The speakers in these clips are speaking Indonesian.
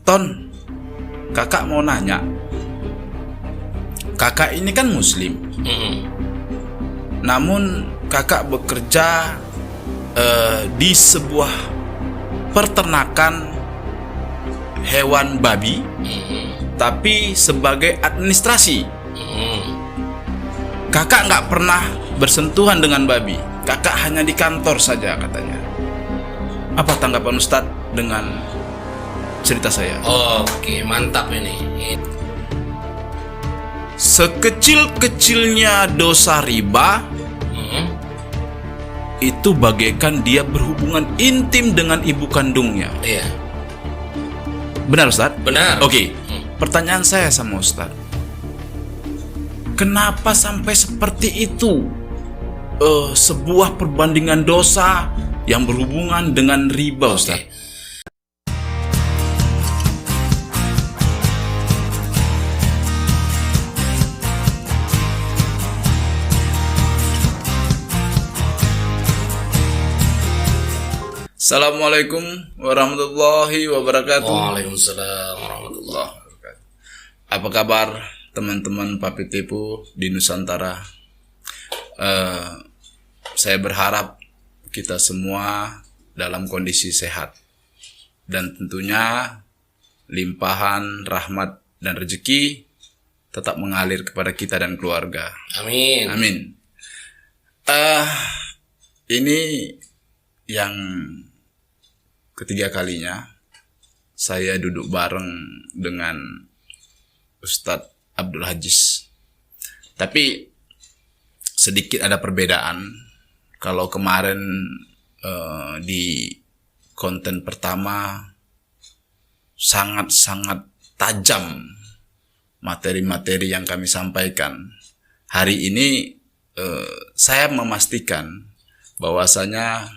Ton, kakak mau nanya. Kakak ini kan muslim. Namun kakak bekerja di sebuah peternakan hewan babi, tapi sebagai administrasi. Kakak nggak pernah bersentuhan dengan babi. Kakak hanya di kantor saja katanya. Apa tanggapan Ustadz dengan cerita saya? Oke, mantap ini. Sekecil-kecilnya dosa riba itu bagaikan dia berhubungan intim dengan ibu kandungnya. Iya. Benar Ustadz? Benar. Oke. Pertanyaan saya sama Ustadz, kenapa sampai seperti itu? Sebuah perbandingan dosa yang berhubungan dengan riba, Ustadz. Assalamualaikum warahmatullahi wabarakatuh. Waalaikumsalam warahmatullahi wabarakatuh. Apa kabar teman-teman Papi Tepo di Nusantara? Saya berharap kita semua dalam kondisi sehat dan tentunya limpahan rahmat dan rezeki tetap mengalir kepada kita dan keluarga. Amin. Amin. Ini yang ketiga kalinya saya duduk bareng dengan Ustadz Abdul Hajiz. Tapi sedikit ada perbedaan. Kalau kemarin di konten pertama sangat-sangat tajam materi-materi yang kami sampaikan. Hari ini saya memastikan bahwasanya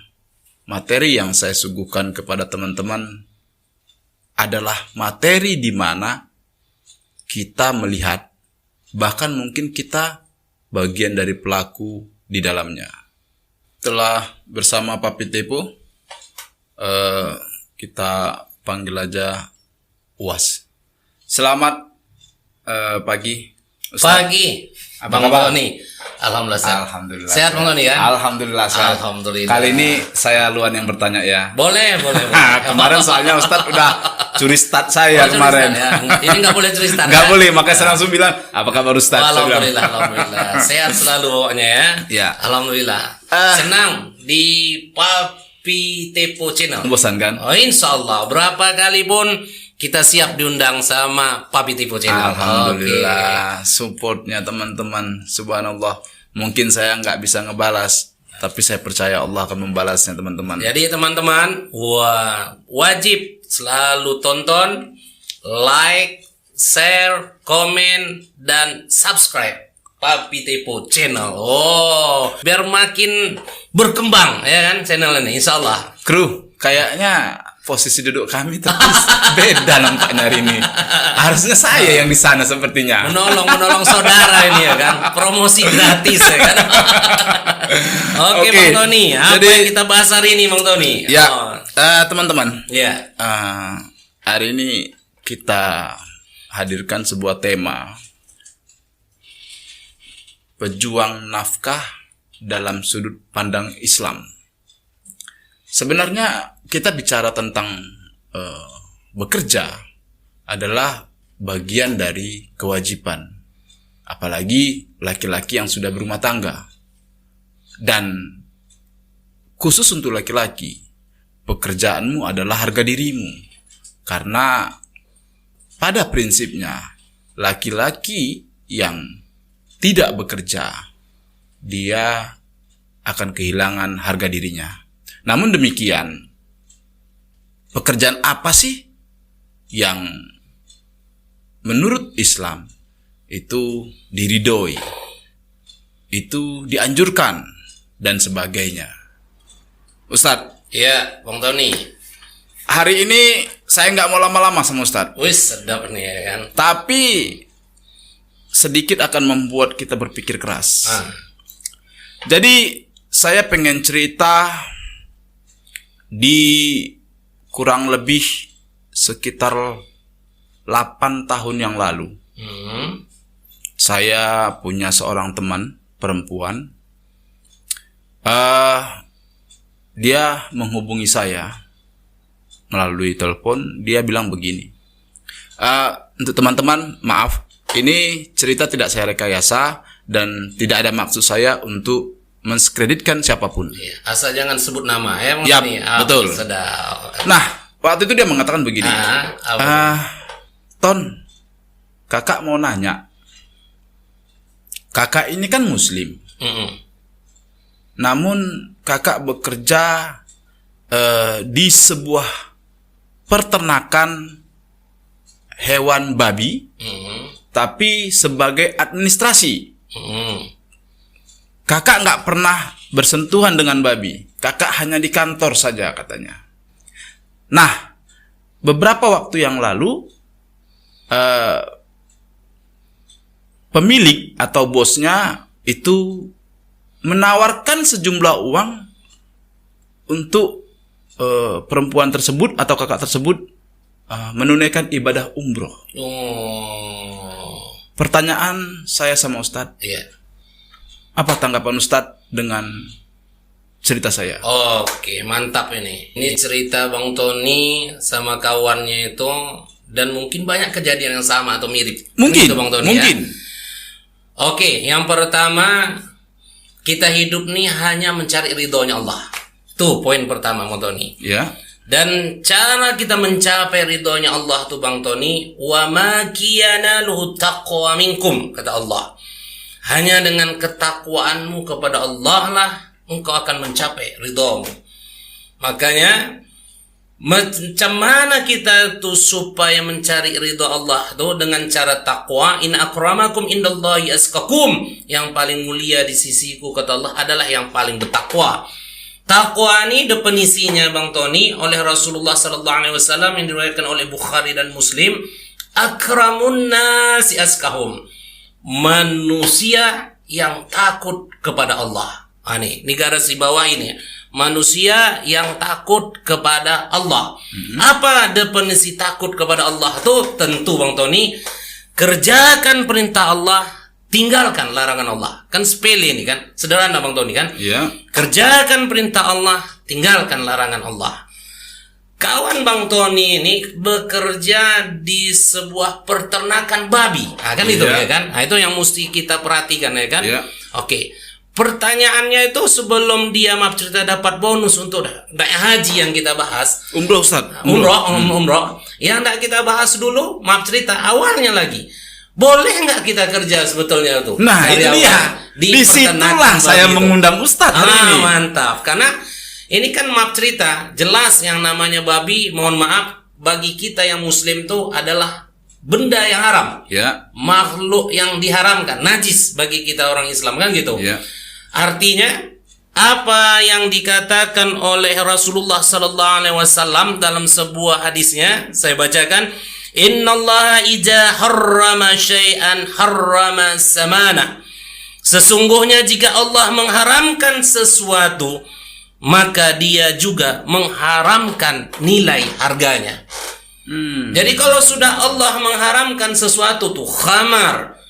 materi yang saya suguhkan kepada teman-teman adalah materi di mana kita melihat, bahkan mungkin kita bagian dari pelaku di dalamnya. Setelah bersama Papi Tepo, kita panggil aja UAS. Selamat pagi, Ustaz. Pagi. Apa Bang kabar? Tony. Alhamdulillah sehat. Alhamdulillah. Sehat Bang Tony ya? Alhamdulillah sehat. Alhamdulillah. Kali ini saya luan yang bertanya ya. Boleh. Kemarin soalnya Ustadz udah curi start saya curi kemarin. start, ya. Ini nggak boleh curi start. Nggak ya? boleh, makanya saya langsung bilang, apa kabar Ustadz? Saya bilang, Alhamdulillah. Sehat selalu pokoknya ya. Ya. Alhamdulillah. Senang di Papi Tepo Channel. Bosan kan? Oh, insya Allah. Berapa kali pun kita siap diundang sama Papi Tepo Channel. Alhamdulillah. Supportnya teman-teman. Subhanallah. Mungkin saya nggak bisa ngebalas, tapi saya percaya Allah akan membalasnya teman-teman. Jadi teman-teman, wajib selalu tonton, like, share, komen, dan subscribe Papi Tepo Channel. Biar makin berkembang ya kan channel ini, insya Allah. Kru, kayaknya posisi duduk kami tapi beda nampaknya hari ini. Harusnya saya yang di sana sepertinya. Menolong saudara ini ya kan, promosi gratis ya kan. Oke, Bang Tony, apa jadi, yang kita bahas hari ini Bang Tony? Ya, teman-teman. Ya. Hari ini kita hadirkan sebuah tema pejuang nafkah dalam sudut pandang Islam. Sebenarnya kita bicara tentang bekerja adalah bagian dari kewajiban, apalagi laki-laki yang sudah berumah tangga. Dan khusus untuk laki-laki, pekerjaanmu adalah harga dirimu, karena pada prinsipnya laki-laki yang tidak bekerja, dia akan kehilangan harga dirinya. Namun demikian, pekerjaan apa sih yang menurut Islam itu diridhoi, itu dianjurkan, dan sebagainya? Ustadz. Ya, Bang Tony. Hari ini saya nggak mau lama-lama sama Ustadz. Wis, sedap nih ya kan. Tapi sedikit akan membuat kita berpikir keras. Jadi saya pengen cerita di kurang lebih sekitar 8 tahun yang lalu, saya punya seorang teman perempuan. Dia menghubungi saya melalui telepon. Dia bilang begini, untuk teman-teman, maaf, ini cerita tidak saya rekayasa dan tidak ada maksud saya untuk menskreditkan siapapun. Asal jangan sebut nama ya, Ya, betul. Sedap. Nah, waktu itu dia mengatakan begini, Ton, kakak mau nanya, kakak ini kan muslim, namun kakak bekerja di sebuah peternakan hewan babi, tapi sebagai administrasi. Kakak nggak pernah bersentuhan dengan babi. Kakak hanya di kantor saja, katanya. Nah, beberapa waktu yang lalu, pemilik atau bosnya itu menawarkan sejumlah uang untuk perempuan tersebut atau kakak tersebut menunaikan ibadah umroh. Pertanyaan saya sama Ustadz, apa tanggapan Ustadz dengan cerita saya? Oke, mantap ini. Ini cerita Bang Tony sama kawannya itu, dan mungkin banyak kejadian yang sama atau mirip. Mungkin, gitu, Bang Tony, mungkin. Ya? Oke, yang pertama, kita hidup nih hanya mencari ridhonya Allah. Tuh poin pertama, Bang Tony. Ya. Dan cara kita mencapai ridhonya Allah tuh, Bang Tony, wa ma kiyanaluhu taqwa minkum, kata Allah. Hanya dengan ketakwaanmu kepada Allah lah engkau akan mencapai ridhomu. Makanya macam mana kita tuh supaya mencari ridho Allah tuh dengan cara takwa. In akramakum indallahi askakum. Yang paling mulia di sisiku, kata Allah, adalah yang paling bertakwa. Takwa ini definisinya, Bang Tony, oleh Rasulullah SAW yang diriwayatkan oleh Bukhari dan Muslim. Akramun nasi askahum. Manusia yang takut kepada Allah. Ini garis di bawah ini. Manusia yang takut kepada Allah. Apa definisi takut kepada Allah itu? Tentu, Bang Tony, kerjakan perintah Allah, tinggalkan larangan Allah. Kan sepele ini kan, sederhana Bang Tony kan? Iya. Kerjakan perintah Allah, tinggalkan larangan Allah. Kawan Bang Tony ini bekerja di sebuah peternakan babi. Kan itu ya kan? Itu yang mesti kita perhatikan ya kan? Oke. Pertanyaannya itu sebelum dia maaf cerita dapat bonus untuk haji yang kita bahas. Umroh, Ustaz. Umroh. Yang tidak kita bahas dulu, maaf cerita awalnya lagi. Boleh nggak kita kerja sebetulnya tuh? Nah, itu dia. Di situlah saya mengundang Ustaz hari ini. Mantap. Karena ini kan maaf cerita, jelas yang namanya babi, mohon maaf, bagi kita yang muslim tuh adalah benda yang haram. Ya. Makhluk yang diharamkan, najis bagi kita orang Islam kan gitu. Ya. Artinya apa yang dikatakan oleh Rasulullah SAW dalam sebuah hadisnya, saya bacakan, innallaha idza harrama syai'an harrama samana. Sesungguhnya jika Allah mengharamkan sesuatu, maka dia juga mengharamkan nilai harganya. Jadi kalau sudah Allah mengharamkan sesuatu tuh, khamar,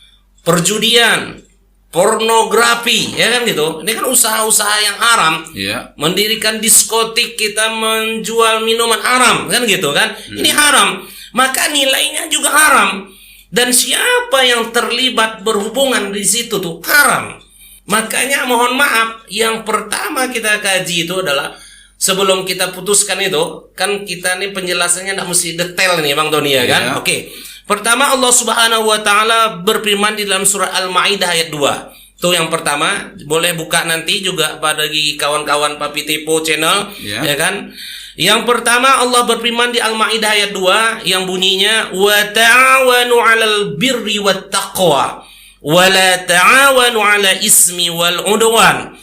perjudian, pornografi, ya kan gitu. Ini kan usaha-usaha yang haram. Mendirikan diskotik, kita menjual minuman haram, kan gitu kan. Ini haram, maka nilainya juga haram. Dan siapa yang terlibat berhubungan di situ tuh haram. Makanya mohon maaf, yang pertama kita kaji itu adalah sebelum kita putuskan itu, kan kita nih penjelasannya tidak mesti detail nih Bang Tony ya kan? Oke. Pertama Allah Subhanahu wa taala berfirman di dalam surah Al-Maidah ayat 2. Itu yang pertama, boleh buka nanti juga bagi kawan-kawan Papi Tepo channel ya kan? Yang pertama Allah berfirman di Al-Maidah ayat 2 yang bunyinya wa ta'awanu 'alal birri wat taqwa wala ta'awanu 'ala ismi wal 'udwan.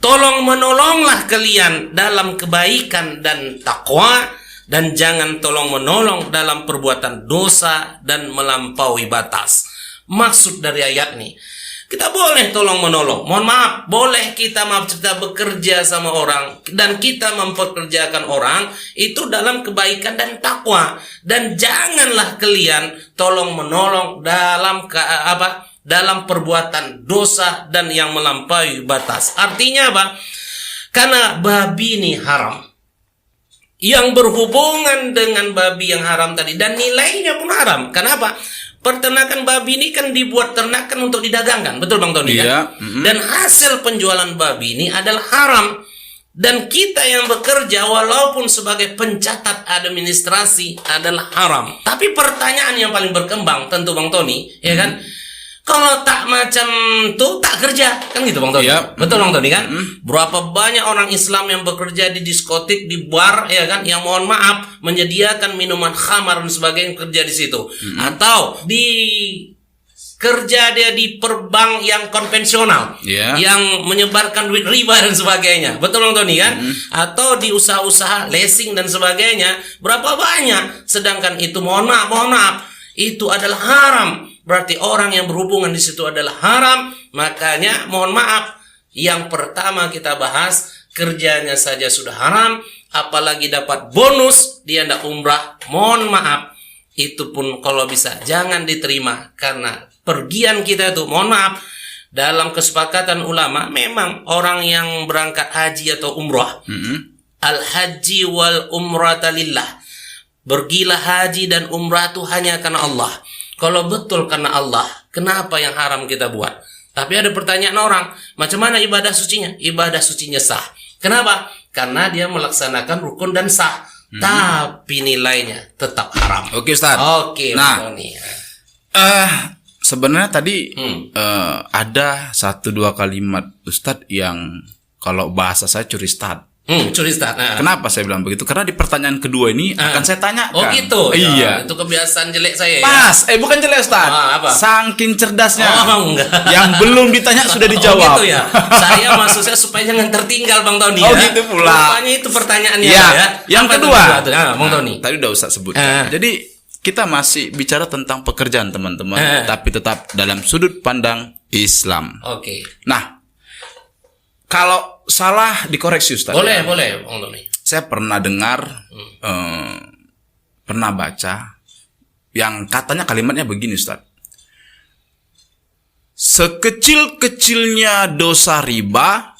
Tolong menolonglah kalian dalam kebaikan dan takwa, dan jangan tolong menolong dalam perbuatan dosa dan melampaui batas. Maksud dari ayat ini, Kita boleh tolong menolong. Mohon maaf, boleh kita bekerja sama orang dan kita mempekerjakan orang itu dalam kebaikan dan takwa. Dan janganlah kalian tolong menolong dalam perbuatan dosa dan yang melampaui batas. Artinya apa? Karena babi ini haram. Yang berhubungan dengan babi yang haram tadi dan nilainya pun haram. Kenapa? Peternakan babi ini kan dibuat ternakan untuk didagangkan, betul Bang Tony? Iya. Kan? Dan hasil penjualan babi ini adalah haram. Dan kita yang bekerja walaupun sebagai pencatat administrasi adalah haram. Tapi pertanyaan yang paling berkembang tentu Bang Tony, ya kan? Kalau tak macam tuh tak kerja, kan gitu Bang Tony? Iya. Betul Bang Tony kan? Berapa banyak orang Islam yang bekerja di diskotik, di bar, ya kan? Yang mohon maaf menyediakan minuman khamar dan sebagainya kerja di situ, atau di kerja dia di perbank yang konvensional, yang menyebarkan duit riba dan sebagainya, betul Bang Tony kan? Atau di usaha-usaha leasing dan sebagainya, berapa banyak? Sedangkan itu mohon maaf, itu adalah haram. Berarti orang yang berhubungan di situ adalah haram. Makanya mohon maaf, yang pertama kita bahas kerjanya saja sudah haram, apalagi dapat bonus dia ndak umrah. Mohon maaf, itu pun kalau bisa jangan diterima, karena pergian kita itu mohon maaf, dalam kesepakatan ulama memang orang yang berangkat haji atau umrah, al haji wal umrata lillah, pergilah haji dan umrah itu hanya karena Allah. Kalau betul karena Allah, kenapa yang haram kita buat? Tapi ada pertanyaan orang, macam mana ibadah sucinya? Ibadah sucinya sah. Kenapa? Karena dia melaksanakan rukun dan sah. Tapi nilainya tetap haram. Oke Ustaz. Oke, nah, Tony. sebenarnya tadi ada 1-2 kalimat Ustadz yang kalau bahasa saya curi start. Curi start. Kenapa saya bilang begitu? Karena di pertanyaan kedua ini akan saya tanyakan. Oh gitu. Iya. Itu kebiasaan jelek saya. Pas. Ya? Bukan jelek Ustaz. Apa? Saking cerdasnya. Oh enggak. Yang belum ditanya sudah dijawab. Oh gitu ya. Saya maksudnya supaya jangan tertinggal Bang Tony. Oh ya. gitu pula. Rupanya itu pertanyaannya ya. Yang apa kedua. Bang Tony. Tadi udah Ustaz sebut. Jadi kita masih bicara tentang pekerjaan teman-teman, tapi tetap dalam sudut pandang Islam. Oke. Nah, kalau salah dikoreksi Ustaz. Boleh, Bang Tony. Saya pernah dengar, pernah baca, yang katanya kalimatnya begini Ustaz. Sekecil-kecilnya dosa riba,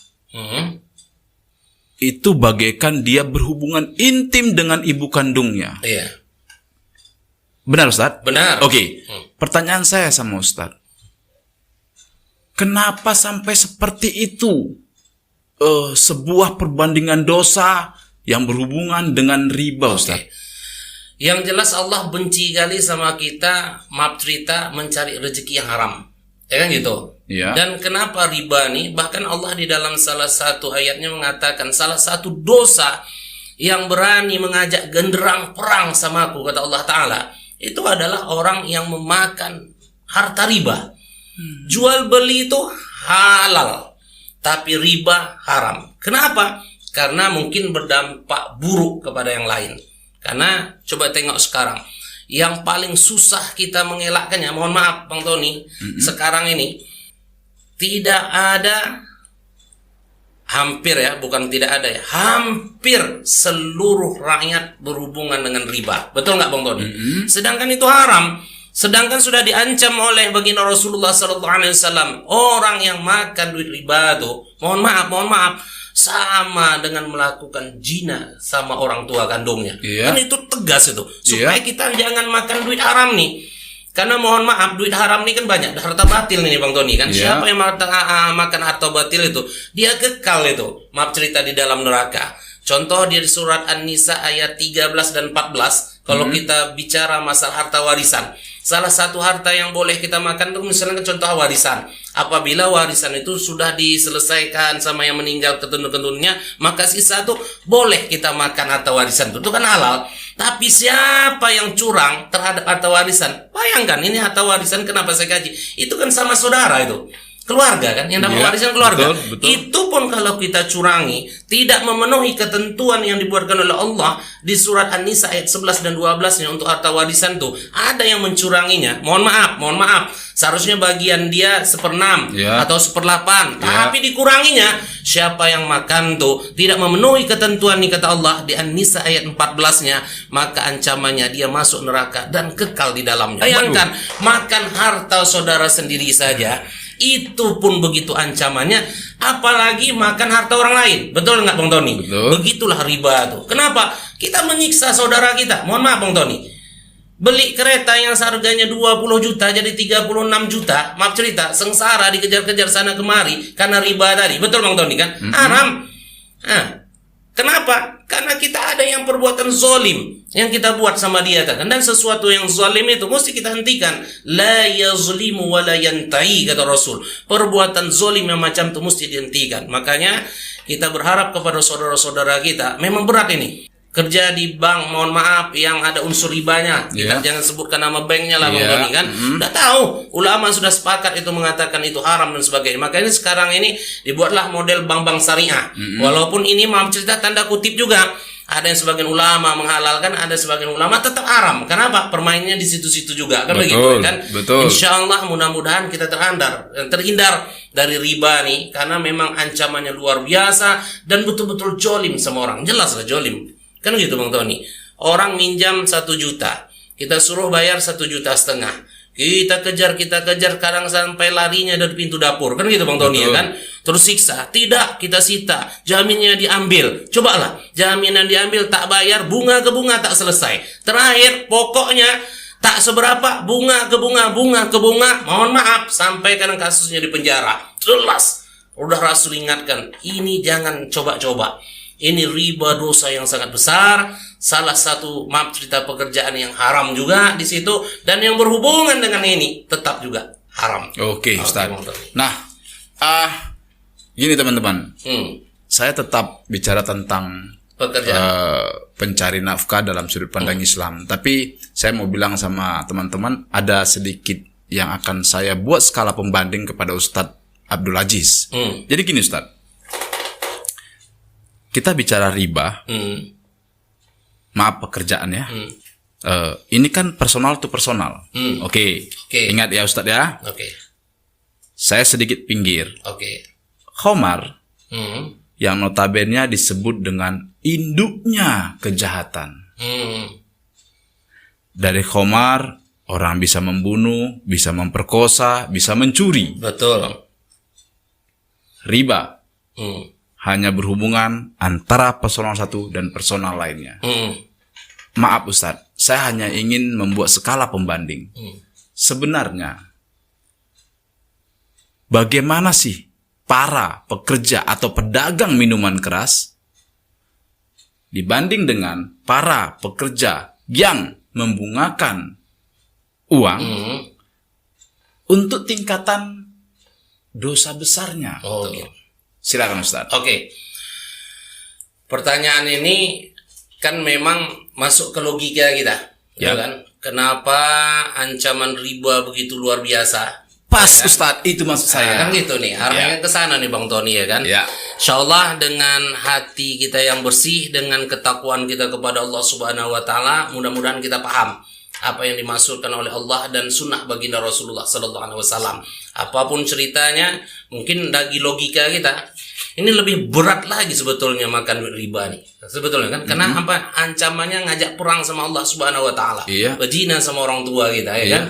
itu bagaikan dia berhubungan intim dengan ibu kandungnya. Iya. Benar Ustaz? Benar. Oke. Pertanyaan saya sama Ustaz. Kenapa sampai seperti itu? Sebuah perbandingan dosa yang berhubungan dengan riba Ustaz. Yang jelas Allah benci kali sama kita, maaf cerita, mencari rezeki yang haram. Ya kan gitu. Ya. Dan kenapa riba nih? Bahkan Allah di dalam salah satu ayatnya mengatakan salah satu dosa yang berani mengajak genderang perang sama aku, kata Allah Ta'ala, itu adalah orang yang memakan harta riba. Jual beli itu halal, tapi riba haram. Kenapa? Karena mungkin berdampak buruk kepada yang lain. Karena coba tengok sekarang, yang paling susah kita mengelakkannya, mohon maaf Bang Tony, sekarang ini tidak ada, hampir ya, bukan tidak ada ya, hampir seluruh rakyat berhubungan dengan riba. Betul nggak Bang Tony? Sedangkan itu haram. Sedangkan sudah diancam oleh baginda Rasulullah SAW, orang yang makan duit riba tuh, mohon maaf, sama dengan melakukan zina sama orang tua kandungnya. Kan itu tegas itu. Supaya kita jangan makan duit haram nih. Karena mohon maaf, duit haram nih kan banyak, harta batil nih Bang Tony kan. Siapa yang makan harta batil itu, dia kekal itu. Maaf cerita di dalam neraka. Contoh dia di surat An-Nisa ayat 13 dan 14. Kalau kita bicara masalah harta warisan, salah satu harta yang boleh kita makan itu misalnya contoh warisan. Apabila warisan itu sudah diselesaikan sama yang meninggal ketun-ketunnya, maka sisa itu boleh kita makan harta warisan itu kan halal. Tapi siapa yang curang terhadap harta warisan? Bayangkan ini harta warisan, kenapa saya kaji? Itu kan sama saudara itu. keluarga kan, yang dapat Iya, warisan keluarga. betul. Itu pun kalau kita curangi, tidak memenuhi ketentuan yang dibuatkan oleh Allah di surat An-Nisa ayat 11 dan 12-nya untuk harta warisan tuh, ada yang mencuranginya. Mohon maaf. Seharusnya bagian dia 1/6 Ya. atau 1/8, Ya. tapi dikuranginya. Siapa yang makan tuh tidak memenuhi ketentuan nih kata Allah di An-Nisa ayat 14-nya, maka ancamannya dia masuk neraka dan kekal di dalamnya. Bayangkan, makan harta saudara sendiri saja itu pun begitu ancamannya, apalagi makan harta orang lain. Betul nggak Bang Tony? Betul. Begitulah riba tuh. Kenapa? Kita menyiksa saudara kita. Mohon maaf Bang Tony, beli kereta yang seharganya 20 juta jadi 36 juta. Maaf cerita, sengsara dikejar-kejar sana kemari karena riba tadi. Betul Bang Tony kan? Haram. Nah, kenapa? Karena kita ada yang perbuatan zolim yang kita buat sama dia kan, dan sesuatu yang zalim itu mesti kita hentikan. La yazlimu wa la yantahi kata Rasul. Perbuatan zolim yang macam itu mesti dihentikan. Makanya kita berharap kepada saudara-saudara kita, memang berat ini. Kerja di bank, mohon maaf, yang ada unsur ribanya. Kita jangan sebutkan nama banknya lah Bang Tony kan. Udah tahu, ulama sudah sepakat itu mengatakan itu haram dan sebagainya. Makanya sekarang ini dibuatlah model bank-bank syariah. Walaupun ini maaf cerita tanda kutip juga. Ada yang sebagian ulama menghalalkan, ada sebagian ulama tetap haram. Kenapa? Permainnya di situ-situ juga kan, begitu kan? Betul. Insya Allah mudah-mudahan kita terhindar dari riba nih, karena memang ancamannya luar biasa dan betul-betul jolim sama orang. Jelas lah jolim. Kan gitu Bang Tony. Orang minjam 1 juta, kita suruh bayar 1,5 juta. Kita kejar, kadang sampai larinya dari pintu dapur. Kan gitu Bang Tony ya kan? Terus siksa, tidak, kita sita, jaminnya diambil. Cobalah, jaminan diambil, tak bayar, bunga ke bunga tak selesai. Terakhir, pokoknya tak seberapa, bunga ke bunga. Mohon maaf, sampai kadang kasusnya di penjara. Jelas, udah Rasul ingatkan, ini jangan coba-coba. Ini riba, dosa yang sangat besar. Salah satu maaf cerita pekerjaan yang haram juga di situ, dan yang berhubungan dengan ini tetap juga haram. Oke, Ustaz. Nah, gini teman-teman. Saya tetap bicara tentang Pekerjaan. pencari nafkah dalam sudut pandang Islam. Tapi saya mau bilang sama teman-teman, ada sedikit yang akan saya buat skala pembanding kepada Ustadz Abdul Aziz. Jadi gini Ustadz, kita bicara riba, maaf pekerjaan ya. Ini kan personal to personal. Oke. Ingat ya Ustadz ya. Oke. Saya sedikit pinggir. Oke. Khomar yang notabene disebut dengan induknya kejahatan. Dari khomar orang bisa membunuh, bisa memperkosa, bisa mencuri. Betul. Riba hanya berhubungan antara personal satu dan personal lainnya. Maaf Ustadz, saya hanya ingin membuat skala pembanding. Sebenarnya, bagaimana sih para pekerja atau pedagang minuman keras dibanding dengan para pekerja yang membungakan uang untuk tingkatan dosa besarnya? Oh, gitu. Silakan Ustadz. Oke. Pertanyaan ini kan memang masuk ke logika kita, ya kan? Kenapa ancaman riba begitu luar biasa? Pas ya kan? Ustadz, itu maksud saya. Kan gitu nih, arahnya ke sana nih Bang Tony ya kan? Ya. Insyaallah dengan hati kita yang bersih, dengan ketakwaan kita kepada Allah Subhanahu wa taala, mudah-mudahan kita paham apa yang dimaksudkan oleh Allah dan sunnah baginda Rasulullah sallallahu alaihi wasallam. Apapun ceritanya, mungkin dari logika kita, ini lebih berat lagi sebetulnya makan riba nih. Sebetulnya kan, karena apa? Ancamannya ngajak perang sama Allah Subhanahu wa taala. Iya. Berzina sama orang tua kita ya kan.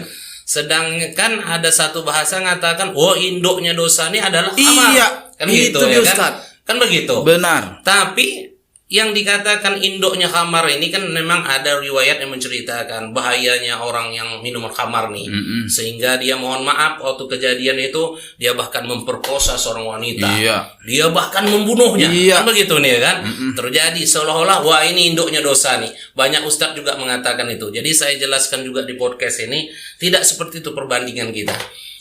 Sedangkan ada satu bahasa mengatakan, oh induknya dosa ini adalah amal. Iya. Kan gitu itu ya Ustaz. kan? Kan begitu. Benar. Tapi yang dikatakan induknya khamar ini kan memang ada riwayat yang menceritakan bahayanya orang yang minum khamar nih. Sehingga dia mohon maaf waktu kejadian itu dia bahkan memperkosa seorang wanita. Iya. Dia bahkan membunuhnya. Iya. Kan begitu nih kan? Terjadi seolah-olah wah ini induknya dosa nih. Banyak ustadz juga mengatakan itu. Jadi saya jelaskan juga di podcast ini tidak seperti itu perbandingan kita.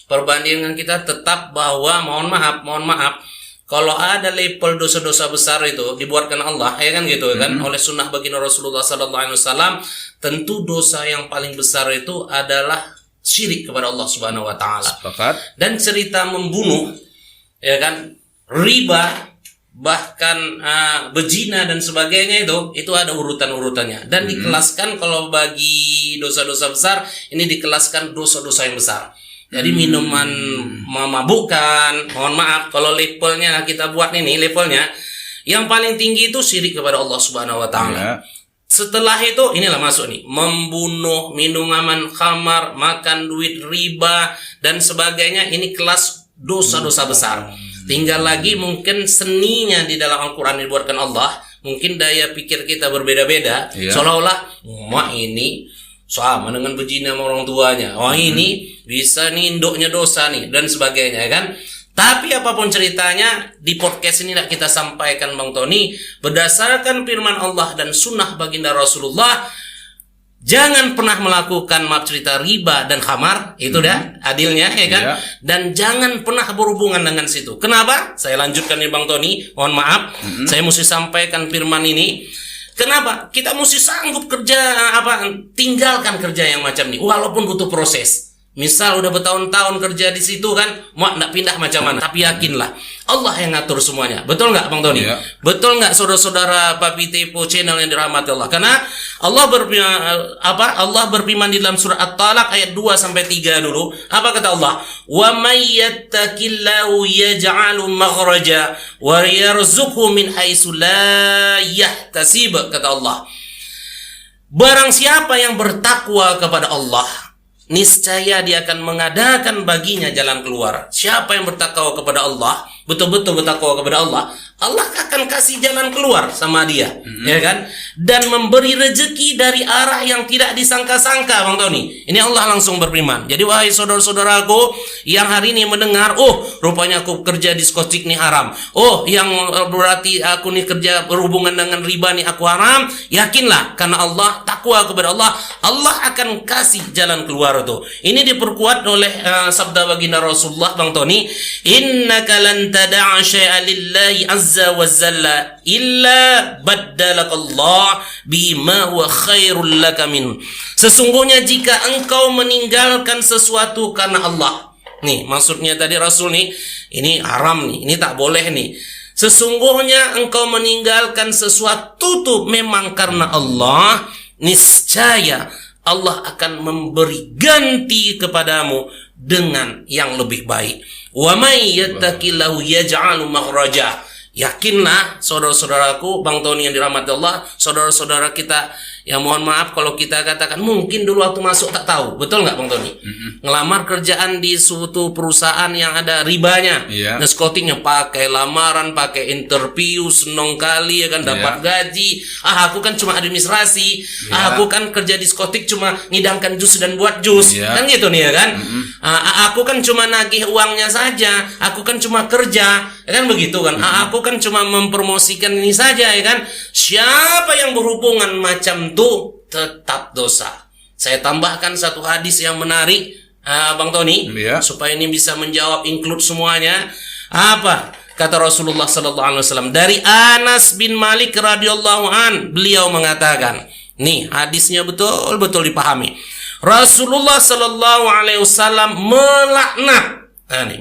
Perbandingan kita tetap bahwa mohon maaf kalau ada level dosa-dosa besar itu dibuatkan Allah, ya kan gitu kan, oleh sunnah baginda Rasulullah sallallahu alaihi wasallam, tentu dosa yang paling besar itu adalah syirik kepada Allah Subhanahu wa taala. Sepakat. Dan cerita membunuh, ya kan, riba, bahkan bezina dan sebagainya itu ada urutan-urutannya dan dikelaskan. Kalau bagi dosa-dosa besar ini dikelaskan dosa-dosa yang besar. Jadi minuman memabukkan, mohon maaf kalau levelnya kita buat ini levelnya yang paling tinggi itu syirik kepada Allah Subhanahu wa taala. Ya. Setelah itu inilah masuk nih, membunuh, minuman khamar, makan duit riba dan sebagainya, ini kelas dosa-dosa besar. Tinggal lagi mungkin seninya di dalam Al-Qur'an dibuatkan Allah, mungkin daya pikir kita berbeda-beda, seolah-olah ini sama dengan berzina sama orang tuanya. Ini bisa nih induknya dosa nih dan sebagainya, ya kan? Tapi apapun ceritanya di podcast ini nak kita sampaikan Bang Tony berdasarkan firman Allah dan sunnah baginda Rasulullah. Jangan pernah melakukan maaf cerita riba dan khamar, itu dah adilnya, ya kan? Dan jangan pernah berhubungan dengan situ. Kenapa? Saya lanjutkan nih Bang Tony, mohon maaf, saya mesti sampaikan firman ini. Kenapa? Kita mesti sanggup kerja tinggalkan kerja yang macam ini walaupun butuh proses. Misal udah bertahun-tahun kerja di situ kan, mau nak pindah macam mana? Tapi yakinlah Allah yang ngatur semuanya. Betul nggak Bang Tony? Ya. Betul nggak saudara-saudara Papi Tepo channel yang dirahmati Allah? Karena Allah berfirman di dalam surah At-Talaq ayat 2 sampai 3 dulu. Apa kata Allah? Wa may yattaqillahu yaj'alu makhraja wa yarzuqhu min haitsu la yahtasib, kata Allah. Barang siapa yang bertakwa kepada Allah, niscaya dia akan mengadakan baginya jalan keluar. Siapa yang bertakwa kepada Allah, betul-betul bertakwa kepada Allah, Allah akan kasih jalan keluar sama dia, ya kan? Dan memberi rezeki dari arah yang tidak disangka-sangka, Bang Tony. Ini Allah langsung berfirman. Jadi wahai saudara-saudaraku yang hari ini mendengar, rupanya aku kerja diskotik nih haram. Yang berarti aku nih kerja berhubungan dengan riba nih aku haram. Yakinlah karena Allah, takwa kepada Allah, Allah akan kasih jalan keluar tuh. Ini diperkuat oleh sabda baginda Rasulullah, Bang Tony. Innaka lan tada'a syai'an lillahi azza wa jalla illa baddalakallah bima huwa khairul laka min. Sesungguhnya jika engkau meninggalkan sesuatu karena Allah. Nih, maksudnya tadi Rasul nih, ini haram nih, ini tak boleh nih. Sesungguhnya engkau meninggalkan sesuatu tuh memang karena Allah, niscaya Allah akan memberi ganti kepadamu dengan yang lebih baik. Wa may yattaqillahu yaj'alu makhraja. Yakinlah saudara-saudaraku, Bang Tony yang dirahmati Allah, saudara-saudara kita yang mohon maaf kalau kita katakan mungkin dulu waktu masuk tak tahu, betul nggak Bang Tony? Ngelamar kerjaan di suatu perusahaan yang ada ribanya, dan scoutingnya pakai lamaran, pakai interview, seneng kali ya kan, dapat gaji. Aku kan cuma administrasi, aku kan kerja di scouting cuma ngidangkan jus dan buat jus, kan gitu nih ya kan? Aku kan cuma nagih uangnya saja, aku kan cuma kerja, ya kan begitu kan? Aku kan cuma mempromosikan ini saja, ya kan? Siapa yang berhubungan macam itu tetap dosa. Saya tambahkan satu hadis yang menarik, Bang Tony, supaya ini bisa menjawab include semuanya. Apa kata Rasulullah sallallahu alaihi wasallam dari Anas bin Malik radhiyallahu an, beliau mengatakan, nih hadisnya betul-betul dipahami. Rasulullah sallallahu alaihi wasallam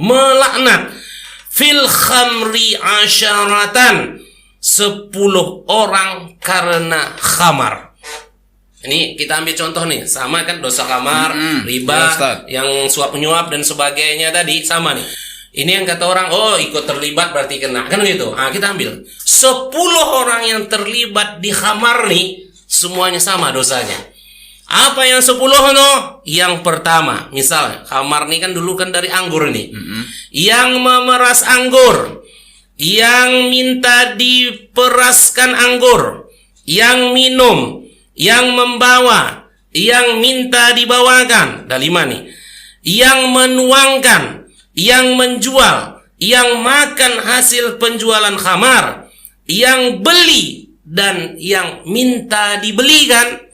melaknat fil khamri asyaratan 10 orang karena khamar. Ini kita ambil contoh nih, sama kan dosa khamar, riba, yang suap menyuap dan sebagainya tadi sama nih. Ini yang kata orang, ikut terlibat berarti kena, kan gitu. Kita ambil 10 orang yang terlibat di khamar nih, semuanya sama dosanya. Apa yang 10 no? Yang pertama, misalnya khamar nih kan dulu kan dari anggur nih. Yang memeras anggur, yang minta diperaskan anggur, yang minum, yang membawa, yang minta dibawakan, ada 5 nih. Yang menuangkan, yang menjual, yang makan hasil penjualan khamar, yang beli dan yang minta dibelikan,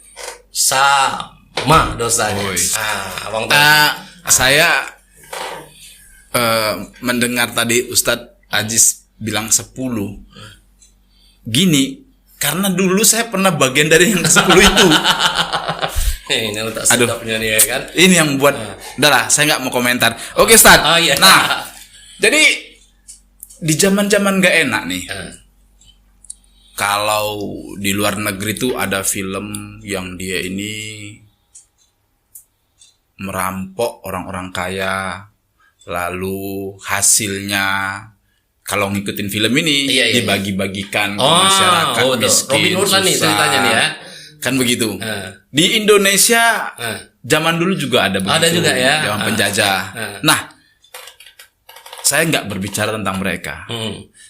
sama dosanya. Abang saya mendengar tadi Ustadz Ajis bilang 10. Gini, karena dulu saya pernah bagian dari yang 10 itu. Ini letak Aduh. sedapnya nih ya kan. Ini yang buat, udah lah, saya nggak mau komentar. Oke, Ustaz. Oh iya. Nah, jadi di zaman-zaman nggak enak nih. Kalau di luar negeri tuh ada film yang dia ini merampok orang-orang kaya, lalu hasilnya kalau ngikutin film ini Iya. dibagi-bagikan ke Oh, masyarakat betul. miskin, Robin Hood lah nih susah. ceritanya nih ya. Kan begitu. Di Indonesia zaman dulu juga ada begitu. Ada juga ya. Zaman penjajah. Nah, saya nggak berbicara tentang mereka.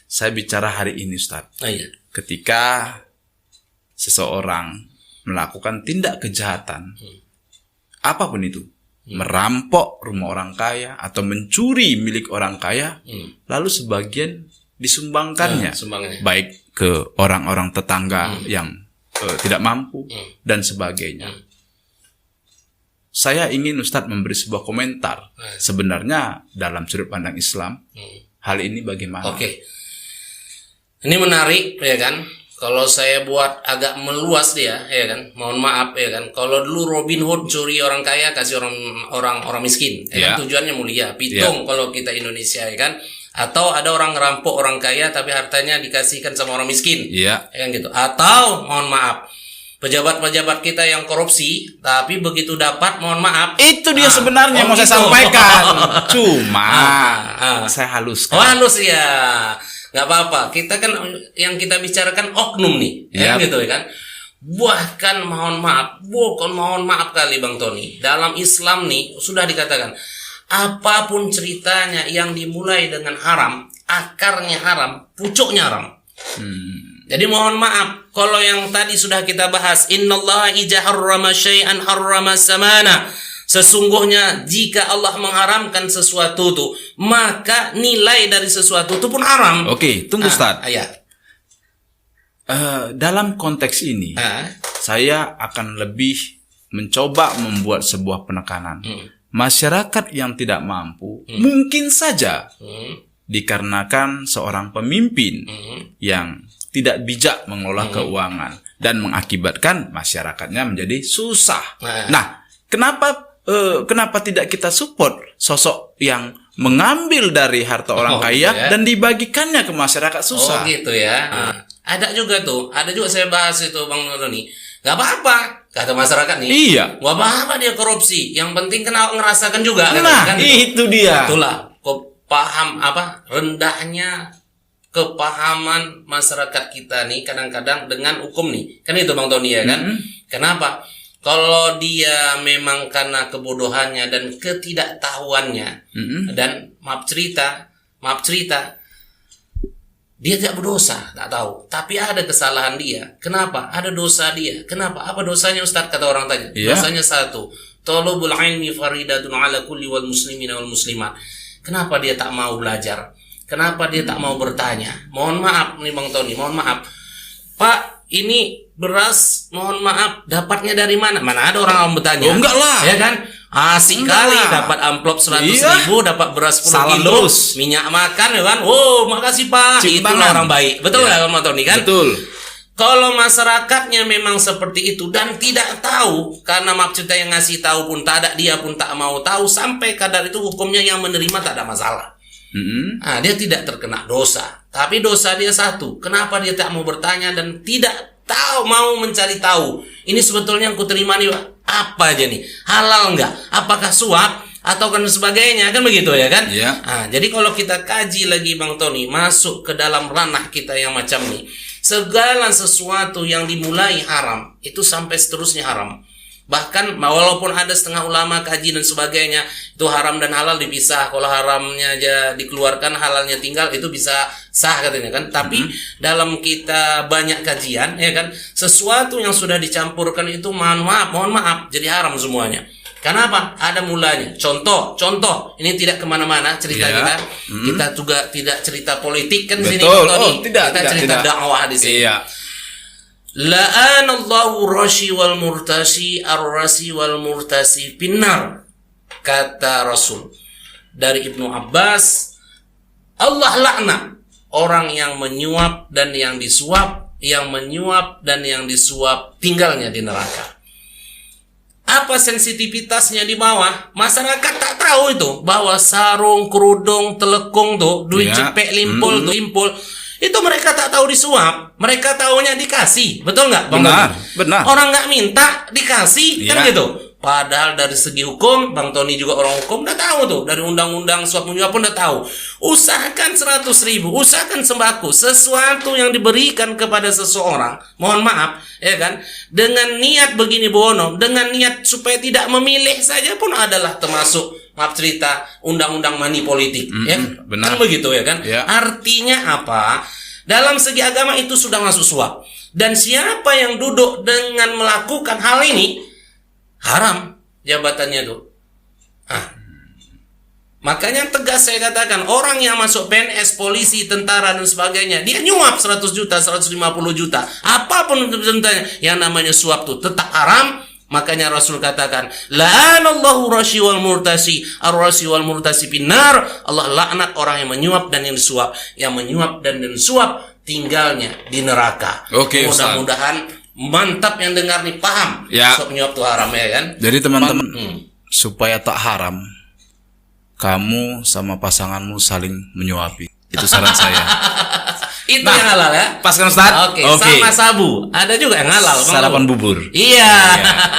Saya bicara hari ini, Ustaz. Oh, iya. Ketika seseorang melakukan tindak kejahatan, apapun itu, merampok rumah orang kaya atau mencuri milik orang kaya, lalu sebagian disumbangkannya, Sumbangannya. baik ke orang-orang tetangga yang tidak mampu dan sebagainya. Saya ingin Ustadz memberi sebuah komentar. Sebenarnya dalam sudut pandang Islam, hal ini bagaimana? Oke. Ini menarik ya kan. Kalau saya buat agak meluas dia ya kan. Mohon maaf ya kan. Kalau dulu Robin Hood curi orang kaya kasih orang miskin. Ya kan? Tujuannya mulia. Pitung kalau kita Indonesia ya kan. Atau ada orang ngerampok orang kaya tapi hartanya dikasihkan sama orang miskin. Iya. Ya kan gitu. Atau mohon maaf, pejabat-pejabat kita yang korupsi tapi begitu dapat mohon maaf. Itu dia sebenarnya mau saya sampaikan. Cuma saya haluskan. Oh, halus ya. Nggak apa-apa. Kita kan yang kita bicarakan oknum nih, ya gitu ya kan. Bahkan mohon maaf kali Bang Tony. Dalam Islam nih sudah dikatakan apapun ceritanya yang dimulai dengan haram, akarnya haram, pucuknya haram. Jadi mohon maaf kalau yang tadi sudah kita bahas, innallaha idza harrama syai'an harrama samana. Sesungguhnya jika Allah mengharamkan sesuatu itu, maka nilai dari sesuatu itu pun haram. Oke, tunggu Ustaz. Ya. Dalam konteks ini, saya akan lebih mencoba membuat sebuah penekanan. Masyarakat yang tidak mampu, mungkin saja dikarenakan seorang pemimpin yang tidak bijak mengelola keuangan dan mengakibatkan masyarakatnya menjadi susah. Nah, kenapa tidak kita support sosok yang mengambil dari harta orang kaya dan dibagikannya ke masyarakat susah? Oh gitu ya. Ada juga saya bahas itu Bang Doni. Gak apa-apa kata masyarakat nih. Iya. Gak apa-apa dia korupsi. Yang penting ngerasakan juga. Nah, kan itu dia. Itulah rendahnya kepahaman masyarakat kita nih kadang-kadang dengan hukum nih. Kan itu Bang Tony ya kan? Kenapa? Kalau dia memang karena kebodohannya dan ketidaktahuannya dan maaf cerita, dia tidak berdosa, tak tahu. Tapi ada kesalahan dia. Kenapa? Ada dosa dia. Kenapa? Apa dosanya Ustaz kata orang tanya? Dosanya satu. Talabul ilmi faridatun ala kulli wal muslimina wal muslimat. Kenapa dia tak mau belajar? Kenapa dia tak mau bertanya? Mohon maaf nih Bang Tony, mohon maaf. Pak, ini beras, mohon maaf, dapatnya dari mana? Mana ada orang yang bertanya? Oh, enggak lah. Ya kan? Asik kali dapat amplop 100.000, dapat beras 10 Salam kilo, terus. minyak makan ya kan? Oh, makasih Pak. Itulah orang baik. Betul nggak Bang Tony kan? Betul. Kalau masyarakatnya memang seperti itu dan tidak tahu, karena maaf cerita yang ngasih tahu pun tak ada, dia pun tak mau tahu, sampai kadar itu hukumnya yang menerima tak ada masalah. Nah, dia tidak terkena dosa. Tapi dosa dia satu. Kenapa dia tak mau bertanya dan tidak tahu, mau mencari tahu. Ini sebetulnya yang kuterima nih, apa aja nih? Halal enggak? Apakah suap? Atau kan sebagainya, kan begitu ya kan? Iya. Nah, jadi kalau kita kaji lagi Bang Tony, masuk ke dalam ranah kita yang macam nih, segala sesuatu yang dimulai haram, itu sampai seterusnya haram. Bahkan walaupun ada setengah ulama kaji dan sebagainya, itu haram dan halal dipisah. Kalau haramnya aja dikeluarkan, halalnya tinggal, itu bisa sah katanya kan. Tapi dalam kita banyak kajian ya kan, sesuatu yang sudah dicampurkan itu mohon maaf jadi haram semuanya. Kenapa? Ada mulanya. Contoh, ini tidak kemana-mana cerita kita. Kita juga tidak cerita politik kan di sini. Tidak, kita cerita dakwah di sini. Iya. La'anallahu rashi wal murtasi ar-rasi wal murtasi finnar, kata Rasul. Dari Ibnu Abbas, Allah laknat orang yang menyuap dan yang disuap, yang menyuap dan yang disuap tinggalnya di neraka. apa sensitivitasnya di bawah, masyarakat tak tahu itu bahwa sarung, kerudung, telekung tuh, duit cepek, limpul, itu mereka tak tahu disuap, mereka taunya dikasih, betul nggak, Bang Benar, Tony? benar. Orang nggak minta dikasih, kan gitu. Padahal dari segi hukum, Bang Tony juga orang hukum, udah tahu tuh. Dari undang-undang suap menyuap pun udah tahu. Usahakan 100.000, usahakan sembako, sesuatu yang diberikan kepada seseorang, mohon maaf, ya kan, dengan niat begini bono, dengan niat supaya tidak memilih saja pun adalah termasuk, maaf cerita, undang-undang money politik, ya, benar. kan begitu ya kan. Ya. Artinya apa? Dalam segi agama itu sudah masuk suap. Dan siapa yang duduk dengan melakukan hal ini, haram jabatannya tuh. Makanya tegas saya katakan, orang yang masuk PNS, polisi, tentara dan sebagainya, dia nyuap 100 juta, 150 juta, apapun bentuknya, yang namanya suap tuh tetap haram. Makanya Rasul katakan, la'anallahu rashi wal murtasi, ar-rashi wal murtasi finnar. Allah laknat orang yang menyuap dan yang disuap. Yang menyuap dan disuap tinggalnya di neraka. Oke, mudah-mudahan mantap yang dengar nih paham. Ya. Suap menyuap itu haram, ya kan? Jadi teman-teman, supaya tak haram, kamu sama pasanganmu saling menyuapi. Itu saran saya. Itu yang halal ya? Pas kan Ustaz? Oke. Sama sabu. Ada juga yang halal. Bang. Sarapan bubur. Iya.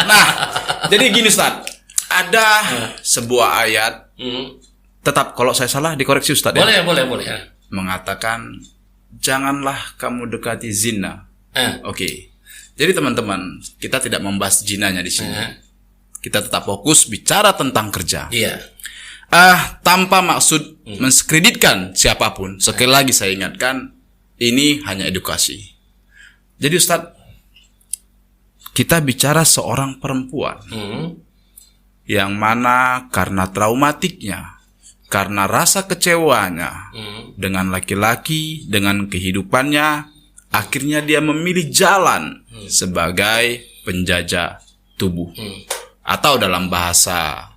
Nah, jadi gini Ustaz. Ada sebuah ayat. Tetap kalau saya salah dikoreksi Ustaz. Boleh. Mengatakan, janganlah kamu dekati zina. Oke. Jadi teman-teman, kita tidak membahas zinanya di sini. Kita tetap fokus bicara tentang kerja. Iya. Tanpa maksud menskreditkan siapapun. Sekali lagi saya ingatkan, ini hanya edukasi. Jadi Ustadz, kita bicara seorang perempuan yang mana karena traumatiknya, karena rasa kecewanya dengan laki-laki, dengan kehidupannya, akhirnya dia memilih jalan sebagai penjajah tubuh. Atau dalam bahasa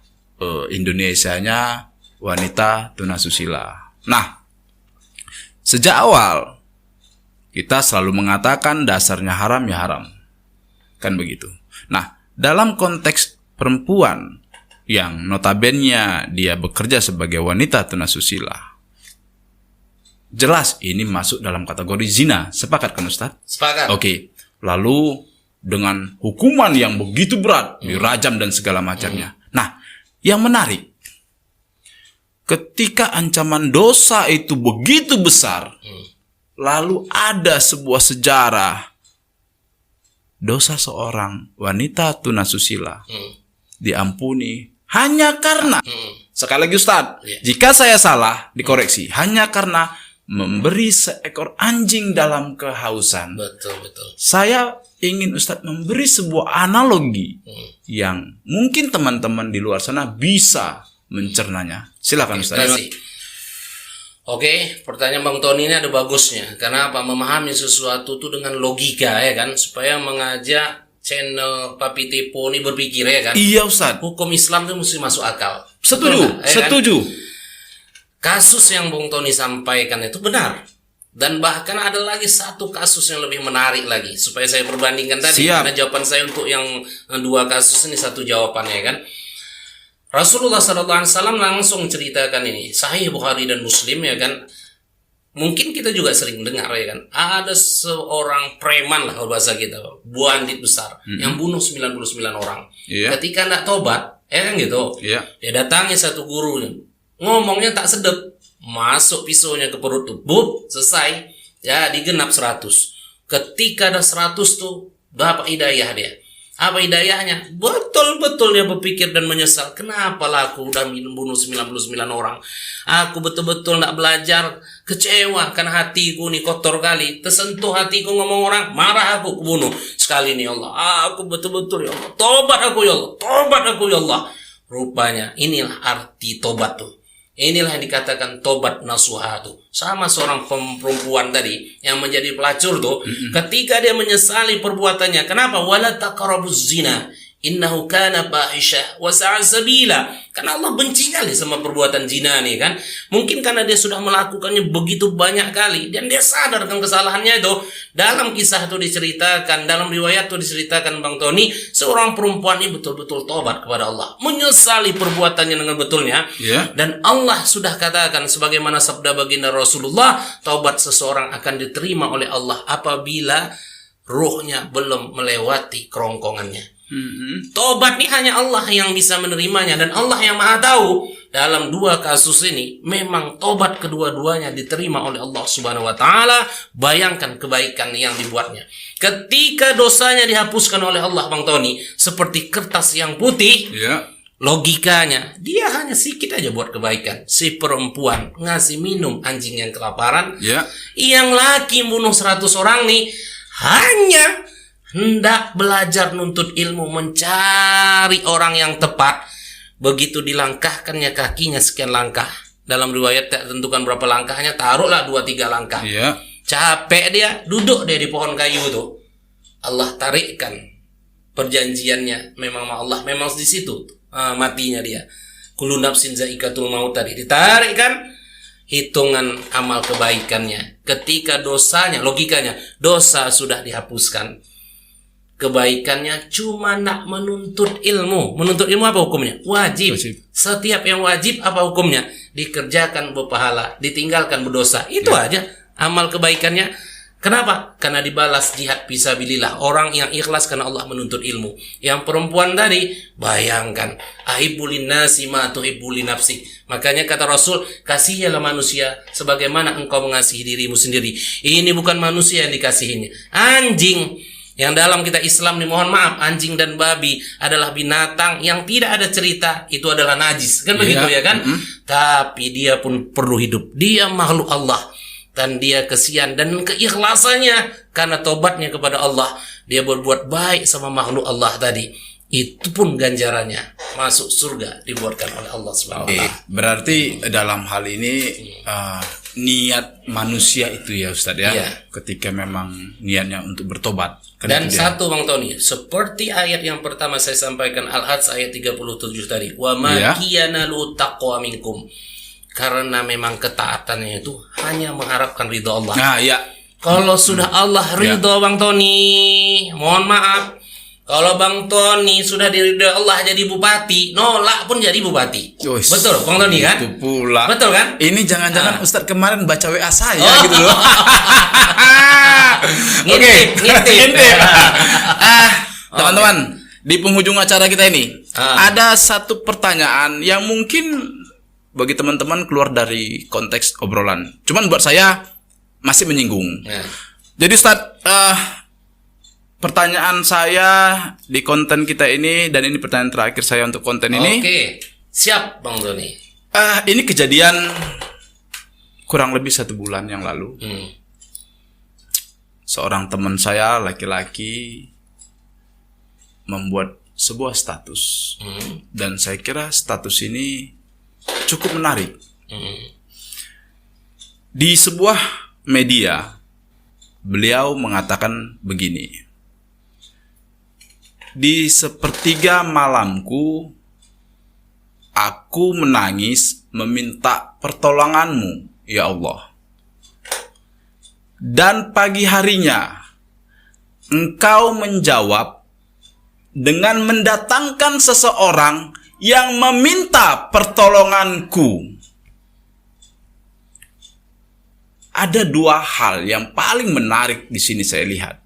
Indonesianya, wanita tunasusila. Nah, sejak awal kita selalu mengatakan dasarnya haram ya haram. Kan begitu. Nah, dalam konteks perempuan yang notabene dia bekerja sebagai wanita tunasusila, jelas ini masuk dalam kategori zina. Sepakat kan Ustaz? Sepakat. Oke. Lalu dengan hukuman yang begitu berat, dirajam dan segala macamnya. Nah, yang menarik, ketika ancaman dosa itu begitu besar, lalu ada sebuah sejarah dosa seorang wanita tunasusila diampuni hanya karena, sekali lagi Ustaz, jika saya salah dikoreksi, hanya karena memberi seekor anjing dalam kehausan. Betul. Saya ingin Ustaz memberi sebuah analogi yang mungkin teman-teman di luar sana bisa mencernanya. Silakan Ustaz. Terima kasih. Oke, pertanyaan Bang Tony ini ada bagusnya. Karena apa? Memahami sesuatu itu dengan logika, ya kan, supaya mengajak channel Papi Tepo ini berpikir, ya kan. Iya Ustaz. Hukum Islam itu mesti masuk akal. Setuju. Betul, ya kan? Kasus yang Bung Tony sampaikan itu benar. Dan bahkan ada lagi satu kasus yang lebih menarik lagi, supaya saya perbandingkan tadi. Siap. Karena jawaban saya untuk yang dua kasus ini satu jawabannya, kan. Rasulullah SAW langsung ceritakan ini, Sahih Bukhari dan Muslim, ya kan. Mungkin kita juga sering dengar, ya kan. Ada seorang preman lah kalau bahasa kita, bandit besar, yang bunuh 99 orang. Ketika tidak tobat, ya kan gitu. Dia datangi satu guru, ngomongnya tak sedep, masuk pisaunya ke perut tuh, bub, selesai, ya digenap 100. Ketika ada 100 tuh, dapat hidayah dia. Apa hidayahnya? Betul-betul dia berpikir dan menyesal. Kenapa lah aku udah bunuh 99 orang? Aku betul-betul tidak belajar, kecewa karena hatiku nih kotor kali. Tersentuh hatiku ngomong orang, marah aku bunuh. Sekali nih Allah, aku betul-betul ya Allah, tobat aku ya Allah, tobat aku ya Allah. Rupanya inilah arti tobat tuh. Inilah yang dikatakan tobat nasuha tuh. Sama seorang perempuan tadi yang menjadi pelacur tuh, ketika dia menyesali perbuatannya. Kenapa? Wala taqrabuz zina Innahu kana fahisyah wa sa'a sabila. Karena Allah benci kali sama perbuatan zina nih kan. Mungkin karena dia sudah melakukannya begitu banyak kali dan dia sadar dengan kesalahannya itu. Dalam kisah itu diceritakan, dalam riwayat itu diceritakan Bang Tony, seorang perempuan ini betul-betul tobat kepada Allah, menyesali perbuatannya dengan betulnya. Dan Allah sudah katakan sebagaimana sabda baginda Rasulullah, taubat seseorang akan diterima oleh Allah apabila ruhnya belum melewati kerongkongannya. Tobat ini hanya Allah yang bisa menerimanya dan Allah yang maha tahu. Dalam dua kasus ini memang tobat kedua-duanya diterima oleh Allah Subhanahu wa taala. Bayangkan kebaikan yang dibuatnya. Ketika dosanya dihapuskan oleh Allah Bang Tony seperti kertas yang putih, logikanya dia hanya sedikit aja buat kebaikan. Si perempuan ngasih minum anjing yang kelaparan, yang laki bunuh 100 orang nih hanya hendak belajar nuntut ilmu, mencari orang yang tepat. Begitu dilangkahkannya kakinya sekian langkah, dalam riwayat tak tentukan berapa langkahnya, taruhlah 2-3 langkah. Capek dia, duduk dia di pohon kayu itu. Allah tarikkan perjanjiannya. Memang Allah memang di situ matinya dia. Kullu nafsin zaikatul maut tadi ditarikkan hitungan amal kebaikannya. Ketika dosanya, logikanya dosa sudah dihapuskan, kebaikannya cuma nak menuntut ilmu. Menuntut ilmu apa hukumnya? Wajib. Setiap yang wajib apa hukumnya? Dikerjakan berpahala, ditinggalkan berdosa. Itu aja amal kebaikannya. Kenapa? Karena dibalas jihad fisabilillah. Orang yang ikhlas karena Allah menuntut ilmu. Yang perempuan tadi, bayangkan, ahibbulin nasi ma tuhibbuli nafsi. Makanya kata Rasul, kasihilah manusia sebagaimana engkau mengasihi dirimu sendiri. Ini bukan manusia yang dikasihinya, anjing. Yang dalam kita Islam nih, mohon maaf, anjing dan babi adalah binatang yang tidak ada cerita, itu adalah najis, kan begitu ya kan? Tapi dia pun perlu hidup, dia makhluk Allah, dan dia kesian dan keikhlasannya karena tobatnya kepada Allah, dia berbuat baik sama makhluk Allah tadi, itu pun ganjarannya masuk surga dibuatkan oleh Allah Subhanahu wa taala. Berarti dalam hal ini niat manusia itu ya Ustadz ya, ketika memang niatnya untuk bertobat. Dan satu Bang Tony, seperti ayat yang pertama saya sampaikan, Al-Hajj ayat 37 tadi, wa ma kiyana lu taqwa minkum, karena memang ketaatannya itu hanya mengharapkan ridha Allah. Kalau sudah Allah ridha Bang Tony, mohon maaf, kalau Bang Tony sudah diridhoi Allah jadi bupati, nolak pun jadi bupati. Betul Bang Tony kan? Itu pula. Betul kan? Ini jangan-jangan Ustadz kemarin baca WA saya gitu loh. Ngintip. Teman-teman, di penghujung acara kita ini ada satu pertanyaan yang mungkin bagi teman-teman keluar dari konteks obrolan. Cuman buat saya masih menyinggung. Jadi Ustadz, pertanyaan saya di konten kita ini, dan ini pertanyaan terakhir saya untuk konten ini. Oke, siap Bang Tony. Ini kejadian kurang lebih 1 bulan yang lalu. Seorang teman saya laki-laki membuat sebuah status, dan saya kira status ini cukup menarik. Di sebuah media, beliau mengatakan begini: di sepertiga malamku, aku menangis meminta pertolonganmu, ya Allah. Dan pagi harinya, engkau menjawab dengan mendatangkan seseorang yang meminta pertolonganku. Ada 2 hal yang paling menarik di sini saya lihat.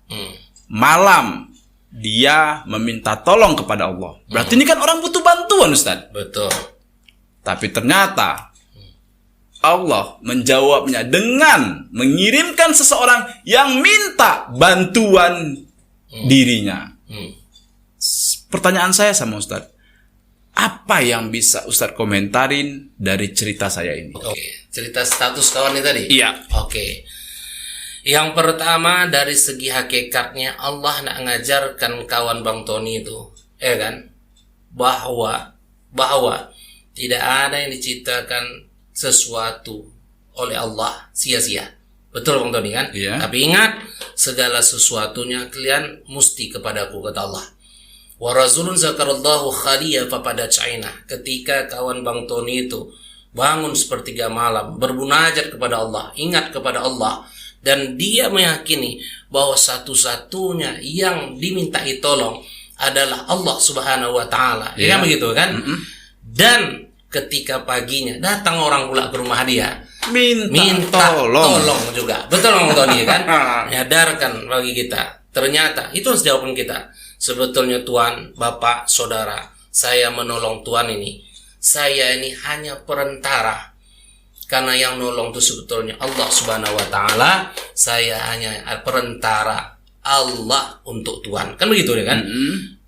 Malam dia meminta tolong kepada Allah. Berarti ini kan orang butuh bantuan, Ustaz. Betul. Tapi ternyata Allah menjawabnya dengan mengirimkan seseorang yang minta bantuan dirinya. Pertanyaan saya sama Ustaz, apa yang bisa Ustaz komentarin dari cerita saya ini? Cerita status kawan ini tadi? Iya. Yang pertama, dari segi hakikatnya Allah nak ngajarkan kawan Bang Tony itu, kan, bahwa tidak ada yang diciptakan sesuatu oleh Allah sia-sia. Betul Bang Tony kan? Iya. Tapi ingat, segala sesuatunya kalian mesti kepadaku, kata Allah. Wa rajulun zakarallahu khaliya fapada'aina. Ketika kawan Bang Tony itu bangun sepertiga malam, bermunajat kepada Allah, ingat kepada Allah, dan dia meyakini bahwa satu-satunya yang dimintai tolong adalah Allah Subhanahu wa taala. Ya begitu kan? Dan ketika paginya datang orang pula ke rumah dia, minta tolong juga. Betul Bang Tony kan? Menyadarkan bagi kita. Ternyata itu jawaban kita. Sebetulnya Tuhan, Bapak, Saudara, saya menolong Tuhan ini. Saya ini hanya perantara. Karena yang nolong itu sebetulnya Allah Subhanahu wa taala. Saya hanya perantara Allah untuk Tuhan. Kan begitu ya kan?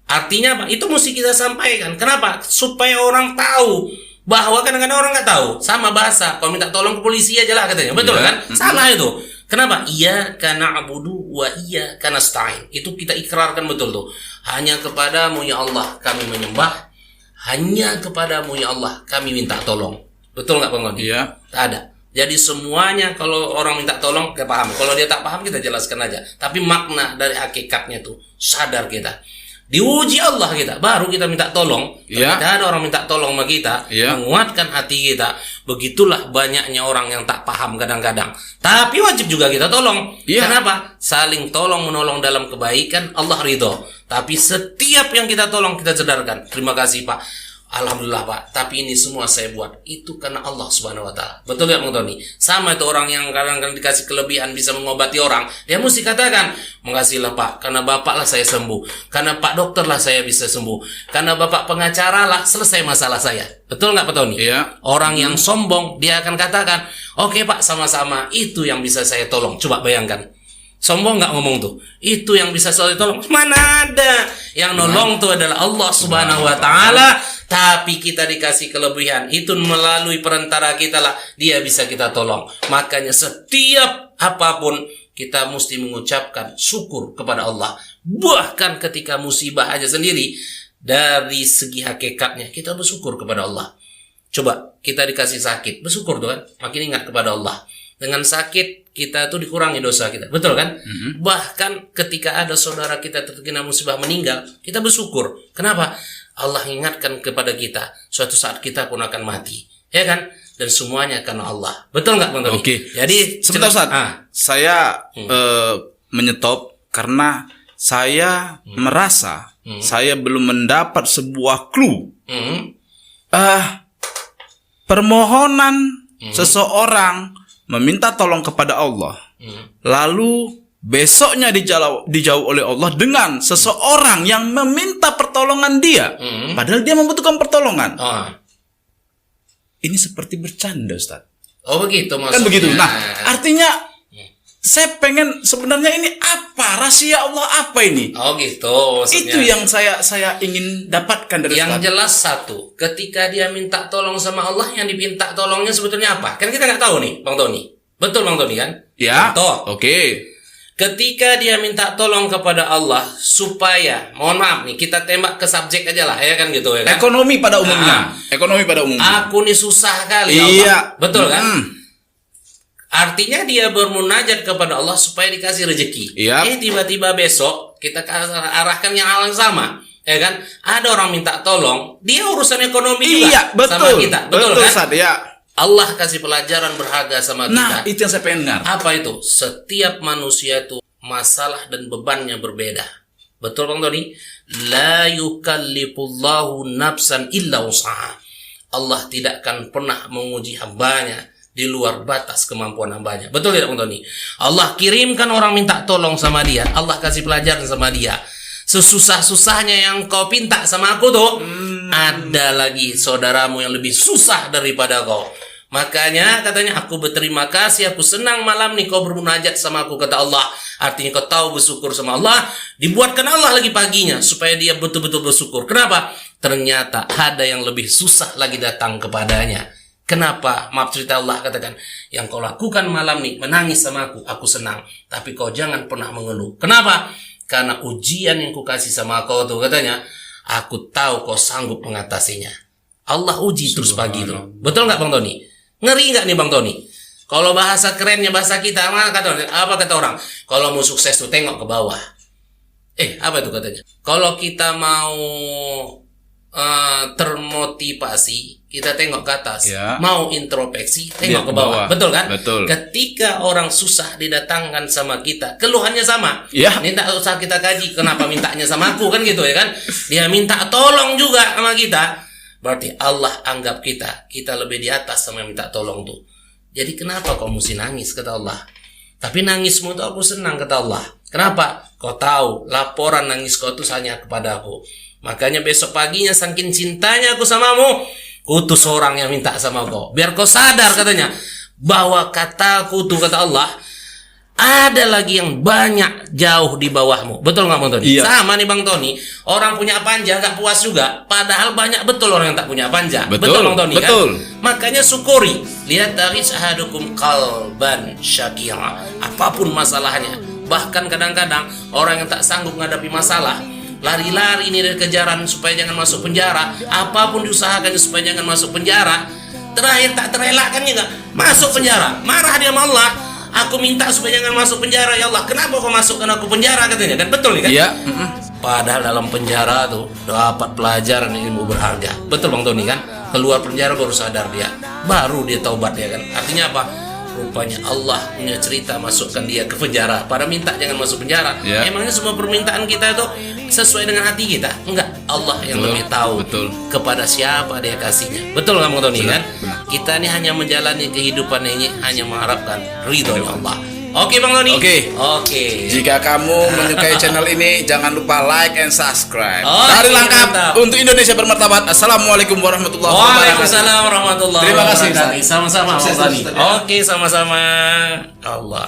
Artinya apa? Itu mesti kita sampaikan. Kenapa? Supaya orang tahu bahwa kadang-kadang orang nggak tahu. Sama bahasa. Kalau minta tolong ke polisi aja lah katanya. Betul kan? Salah itu. Kenapa? Iyyaka na'budu wa iyyaka nasta'in. Itu kita ikrarkan betul tuh. Hanya kepadamu ya Allah kami menyembah. Hanya kepadamu ya Allah kami minta tolong. Betul nggak Bang Tony? Iya. Tak ada. Jadi semuanya kalau orang minta tolong kita paham. Kalau dia tak paham kita jelaskan aja. Tapi makna dari hakikatnya tuh sadar kita. Diuji Allah kita, baru kita minta tolong. Tidak ada orang minta tolong sama kita, menguatkan hati kita. Begitulah banyaknya orang yang tak paham kadang-kadang. Tapi wajib juga kita tolong. Kenapa? Saling tolong menolong dalam kebaikan, Allah ridho. Tapi setiap yang kita tolong kita sadarkan. Terima kasih Pak. Alhamdulillah Pak, tapi ini semua saya buat itu karena Allah Subhanahu wa taala. Betul ya Bang Tony? Sama itu orang yang kadang-kadang dikasih kelebihan bisa mengobati orang, dia mesti katakan, "Makasihlah Pak, karena Bapak lah saya sembuh. Karena Pak dokter lah saya bisa sembuh. Karena Bapak pengacara lah selesai masalah saya." Betul nggak Pak Tony? Iya. Orang yang sombong dia akan katakan, "Oke Pak, sama-sama itu yang bisa saya tolong." Coba bayangkan. Sombong nggak ngomong tuh. Itu yang bisa saya tolong. Mana ada? Yang nolong tuh adalah Allah Subhanahu wa taala. Tapi kita dikasih kelebihan. Itu melalui perantara kita lah dia bisa kita tolong. Makanya setiap apapun kita mesti mengucapkan syukur kepada Allah. Bahkan ketika musibah aja sendiri, dari segi hakikatnya kita bersyukur kepada Allah. Coba kita dikasih sakit, bersyukur tuh kan. Makin ingat kepada Allah. Dengan sakit kita tuh dikurangi dosa kita, betul kan? Bahkan ketika ada saudara kita terkena musibah meninggal, kita bersyukur. Kenapa? Allah ingatkan kepada kita suatu saat kita pun akan mati, ya kan? Dan semuanya karena Allah. Betul nggak Bang Tony? Oke. Jadi sebentar Ustaz. Saya menyetop karena saya merasa saya belum mendapat sebuah clue. Permohonan seseorang meminta tolong kepada Allah, lalu besoknya dijawab oleh Allah dengan seseorang yang meminta pertolongan dia, padahal dia membutuhkan pertolongan. Ini seperti bercanda, Ustaz. Oh begitu maksudnya. Kan begitu. Nah, artinya saya pengen sebenarnya ini apa? Rahasia Allah apa ini? Oh gitu maksudnya. Itu yang saya ingin dapatkan dari yang Ustaz. jelas satu, ketika dia minta tolong sama Allah, yang diminta tolongnya sebetulnya apa? Kan kita nggak tahu nih, Bang Tony. Betul Bang Tony kan? Ya. Contoh. Oke. Ketika dia minta tolong kepada Allah supaya, mohon maaf nih, kita tembak ke subjek aja lah, ya kan gitu ya kan? Ekonomi pada umumnya. Ekonomi pada umumnya. Aku nih susah kali. Iya. Allah. Betul kan? Artinya dia bermunajat kepada Allah supaya dikasih rezeki. Tiba-tiba besok kita arahkan yang hal yang sama, ya kan? Ada orang minta tolong, dia urusan ekonomi juga betul. sama kita. Betul kan? Ustaz, ya. Allah kasih pelajaran berharga sama kita. Nah, itu yang saya pengen dengar. Apa itu? Setiap manusia itu masalah dan bebannya berbeda. Betul Bang Tony? La yukallifullahu nafsan illa usaha. Allah tidak akan pernah menguji hambanya di luar batas kemampuan hambanya. Betul tidak Bang Tony? Allah kirimkan orang minta tolong sama dia. Allah kasih pelajaran sama dia. Sesusah-susahnya yang kau pinta sama aku tuh, ada lagi saudaramu yang lebih susah daripada kau. Makanya katanya, aku berterima kasih, aku senang malam nih kau bermunajat sama aku, kata Allah. Artinya kau tahu bersyukur sama Allah. Dibuatkan Allah lagi paginya supaya dia betul-betul bersyukur. Kenapa? Ternyata ada yang lebih susah lagi datang kepadanya. Kenapa? Maaf cerita Allah katakan, yang kau lakukan malam nih menangis sama aku senang. Tapi kau jangan pernah mengeluh. Kenapa? Karena ujian yang kukasih sama kau tuh katanya, aku tahu kau sanggup mengatasinya. Allah uji terus pagi itu. Betul nggak Bang Tony? Ngeri nggak nih Bang Tony? Kalau bahasa kerennya bahasa kita, apa kata orang? Kalau mau sukses tuh tengok ke bawah. Apa itu katanya? Kalau kita mau termotivasi, kita tengok ke atas. Ya. Mau introspeksi, Lihat tengok ke ke bawah. bawah. Betul kan? Betul. Ketika orang susah didatangkan sama kita, keluhannya sama. Ya. Ini tak usah kita kaji kenapa mintanya sama aku kan gitu ya kan? Dia minta tolong juga sama kita. Berarti Allah anggap kita lebih di atas sama yang minta tolong tuh. Jadi kenapa kau mesti nangis kata Allah? Tapi nangismu tuh aku senang kata Allah. Kenapa? Kau tahu laporan nangis kau tuh hanya kepada aku. Makanya besok paginya saking cintanya aku samamu, kutus orang yang minta sama kau. Biar kau sadar katanya bahwa kataku tuh kata Allah ada lagi yang banyak jauh di bawahmu. Betul nggak Bang Tony? Iya. Sama nih Bang Tony. Orang punya panja nggak puas juga. Padahal banyak betul orang yang tak punya panja. Betul, Bang Tony betul. kan? Makanya syukuri. Lihat dari ahadukum qalban syakira. Apapun masalahnya. Bahkan kadang-kadang orang yang tak sanggup menghadapi masalah, lari-lari ini dari kejaran supaya jangan masuk penjara. Apapun diusahakan supaya jangan masuk penjara. Terakhir tak terelakkan juga masuk penjara. Marah dia sama Allah. Aku minta supaya jangan masuk penjara ya Allah. Kenapa kau masukkan aku penjara katanya kan? Betul nih kan? Iya. Padahal dalam penjara tuh dapat pelajaran ilmu berharga. Betul Bang Tony kan? Keluar penjara baru sadar dia. Baru dia taubat ya kan? Artinya apa? Rupanya Allah punya cerita masukkan dia ke penjara. Pada minta jangan masuk penjara. Ya. Emangnya semua permintaan kita itu sesuai dengan hati kita? Enggak. Allah yang Betul, lebih tahu betul. kepada siapa dia kasihnya. Betul nggak Bang Tony kan? benar. Kita ini hanya menjalani kehidupan ini hanya mengharapkan ridhonya Allah. Oke Bang Tony. Oke. Jika kamu menyukai channel ini, jangan lupa like and subscribe. Oke, Dari Langkap mantap. untuk Indonesia bermartabat. Assalamualaikum warahmatullahi wabarakatuh. Waalaikumsalam warahmatullahi Terima kasih, wabarakatuh. Sama-sama Bang Sukses Tony. terus, Ustaz, ya. Oke, sama-sama. Allah.